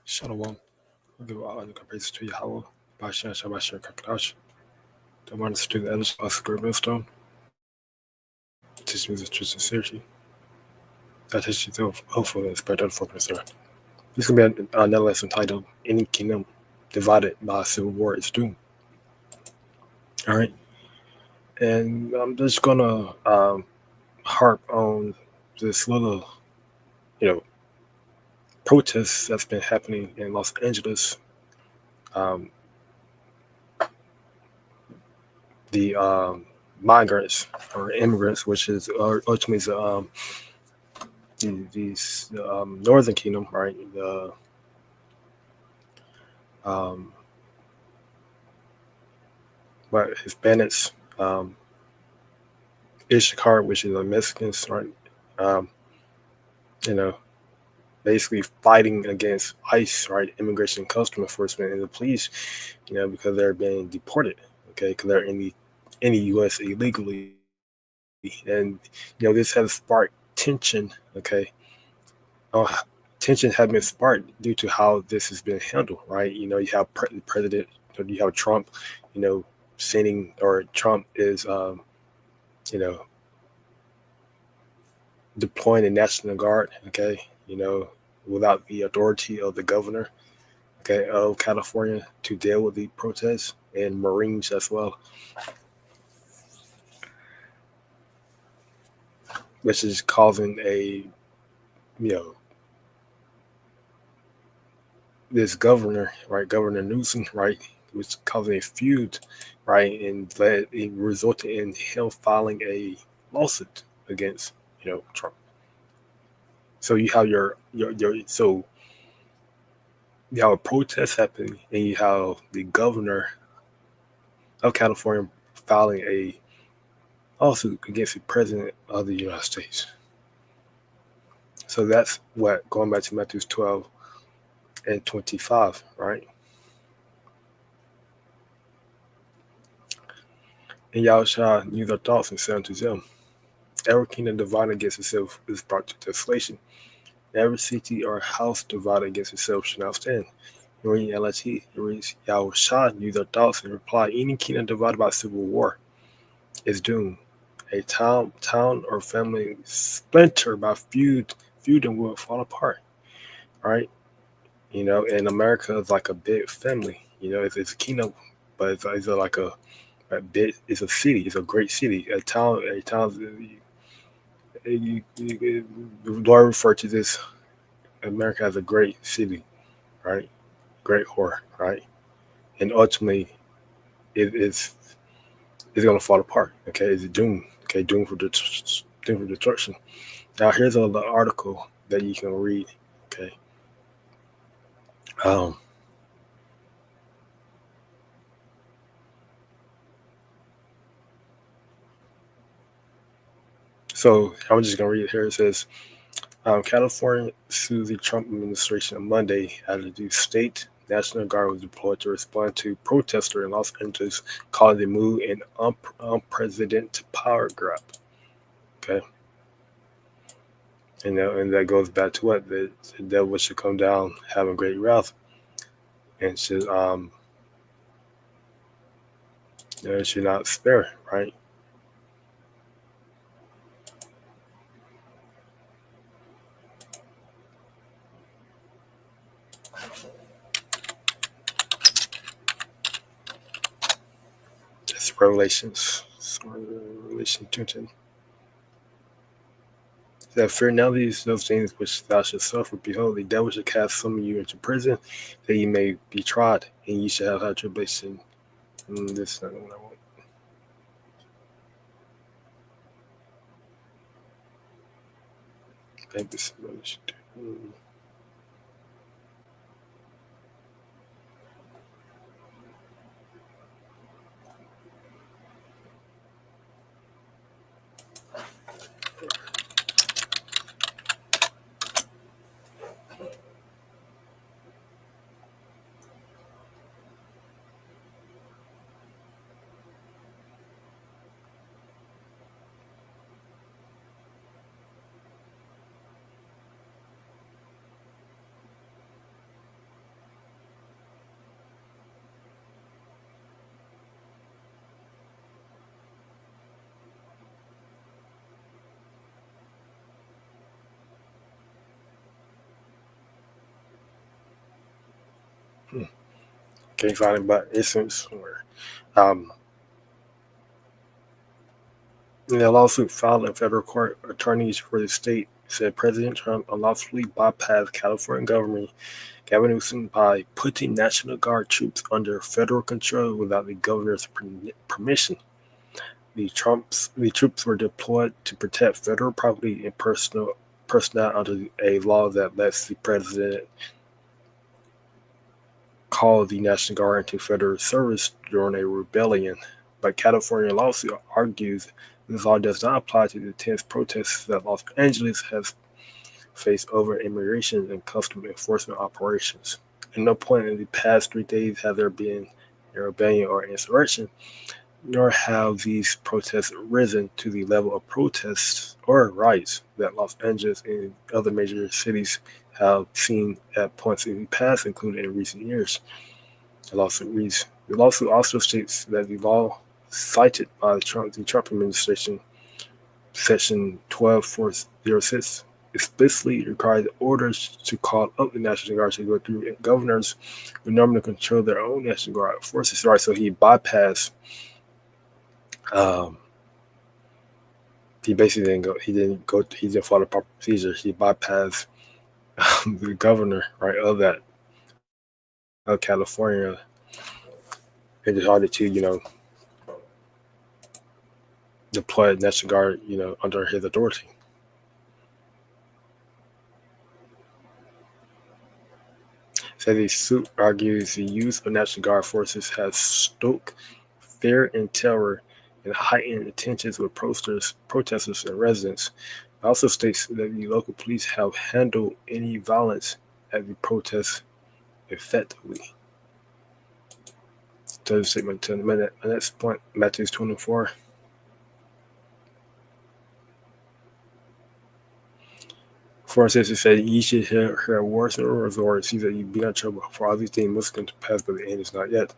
Shalom. We'll give all the praise to YAHAWAH. BAHASHAM, Shabbat, QADASH. The one is to the others, us, great millstone. Teach me the truth and sincerity. I teach you the hopeful and spread unfortunate, sir. This is going to be another lesson titled Any Kingdom Divided by a Civil War is Doomed. All right. And I'm just going to harp on this little, protest that's been happening in Los Angeles. The migrants or immigrants, which is ultimately these Northern Kingdom, right? The but Hispanics, Ishikar, which is the Mexicans, right? Basically fighting against ICE, right? Immigration and Customs Enforcement and the police, because they're being deported, okay? Because they're in the U.S. illegally, and this has sparked tension, okay? Tension has been sparked due to how this has been handled, right? You have President, you have Trump, sending, or Trump is, deploying the National Guard, okay, without the authority of the governor, okay, of California to deal with the protests, and Marines as well, which is causing this governor, right, Governor Newsom, right, which causing a feud, right, and it resulted in him filing a lawsuit against, Trump. So you have so you have a protest happening, and you have the governor of California filing a lawsuit against the president of the United States. So that's what, going back to Matthew 12 and 25, right? And Yahushua knew their thoughts and said unto them, every kingdom divided against itself is brought to desolation. Every city or house divided against itself shall not stand. You read LST, it reads, Yahushua knew their thoughts and replied, any kingdom divided by civil war is doomed. A town or family splintered by feuding will fall apart, right? And America is like a big family. It's a kingdom, but it's like a bit. It's a city. It's a great city. A town. The Lord referred to this America as a great city, right? Great whore, right? And ultimately, it's going to fall apart. Okay, it's doomed. Okay, doomed for destruction. Now, here's a little article that you can read. Okay. So I'm just going to read it here. It says, California sued the Trump administration on Monday after the state National Guard was deployed to respond to protesters in Los Angeles, calling the move an unprecedented power grab. Okay. And that goes back to what? The devil should come down, having great wrath, and should should not spare, right? That's Revelation 2:10. That fear now those things which thou shalt suffer. Behold, the devil shall cast some of you into prison, that ye may be tried, and ye shall have tribulation. This is not what I want. I think this is what I should do. Can't find it, but instance where in a lawsuit filed in federal court, attorneys for the state said President Trump unlawfully bypassed California Governor Gavin Newsom by putting National Guard troops under federal control without the governor's permission. The troops were deployed to protect federal property and personnel under a law that lets the president call the National Guard into federal service during a rebellion. But California lawsuit argues this law does not apply to the intense protests that Los Angeles has faced over immigration and customs enforcement operations. At no point in the past 3 days has there been a rebellion or insurrection, nor have these protests risen to the level of protests or riots that Los Angeles and other major cities have seen at points in the past, including in recent years. The lawsuit reads, the lawsuit also states that the law cited by the Trump administration, Section 12406, explicitly requires orders to call up the National Guard to go through governors who normally control their own National Guard forces. Right, so he bypassed. He basically didn't go. He didn't follow the proper procedures. He bypassed the governor, right, of California, and decided to, deploy the National Guard, under his authority. So the suit argues the use of National Guard forces has stoked fear and terror and heightened tensions with protesters and residents. It also states that the local police have handled any violence at the protests effectively. So the statement to the next point, Matthew 24. For instance, it said, ye should hear wars and rumors, or see that you be not trouble. For all these things must come to pass, but the end is not yet.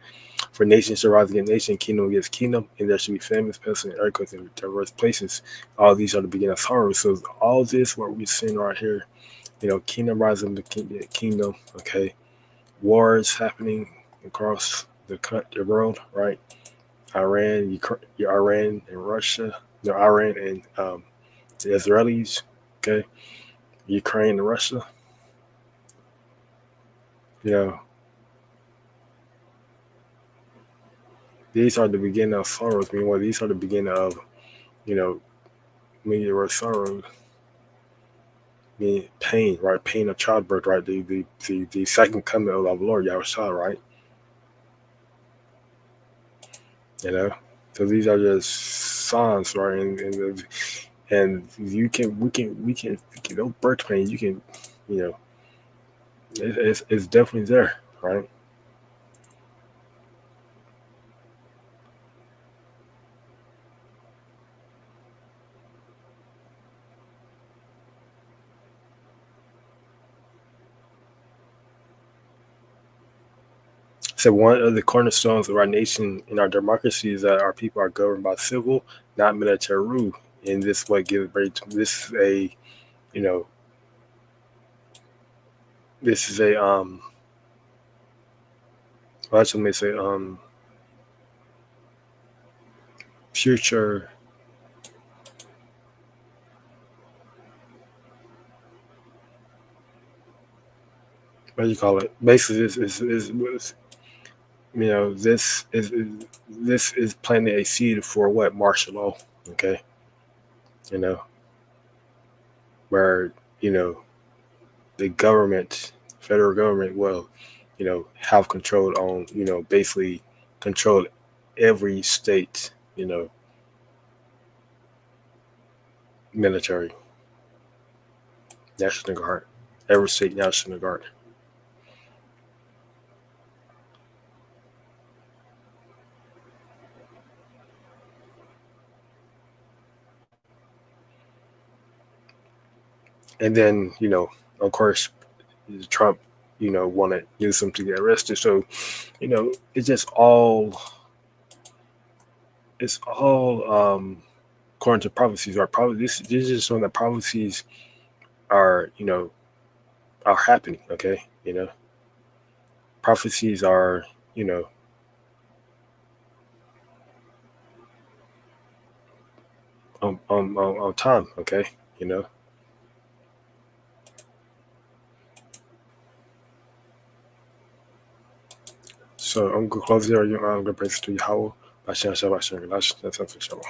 For nation shall rise against nation, kingdom against kingdom, and there shall be famines, pestilence, and earthquakes in diverse places. All these are the beginning of sorrow. So all this, what we're seeing right here, kingdom rising the kingdom, okay? Wars happening across the world, right? Iran and Russia, Iran and the Israelis, okay? Ukraine and Russia. These are the beginning of sorrows. Meanwhile, these are the beginning of, many word sorrows. Meaning pain, right? Pain of childbirth, right? The second coming of our Lord YAHAWASHI, right? So these are just signs, right? And we can those birth pains, you can, it's definitely there, right? So one of the cornerstones of our nation and our democracy is that our people are governed by civil, not military rule. And this is what gives birth to this is a, this is a well, actually may say future what do you call it? Basically this is this is planting a seed for what? Martial law, okay? Where, the government, federal government will, have control on, basically control every state, military, National Guard, every state National Guard. And then, of course, Trump, wanted Newsom to get arrested. So, it's just it's all according to prophecies. Right? Probably this is just showing that prophecies are, are happening. Okay, prophecies are, on time, okay? So I'm gonna close there. I'm gonna praise to Yahweh. Bashan Shabbat Shalom. That's official.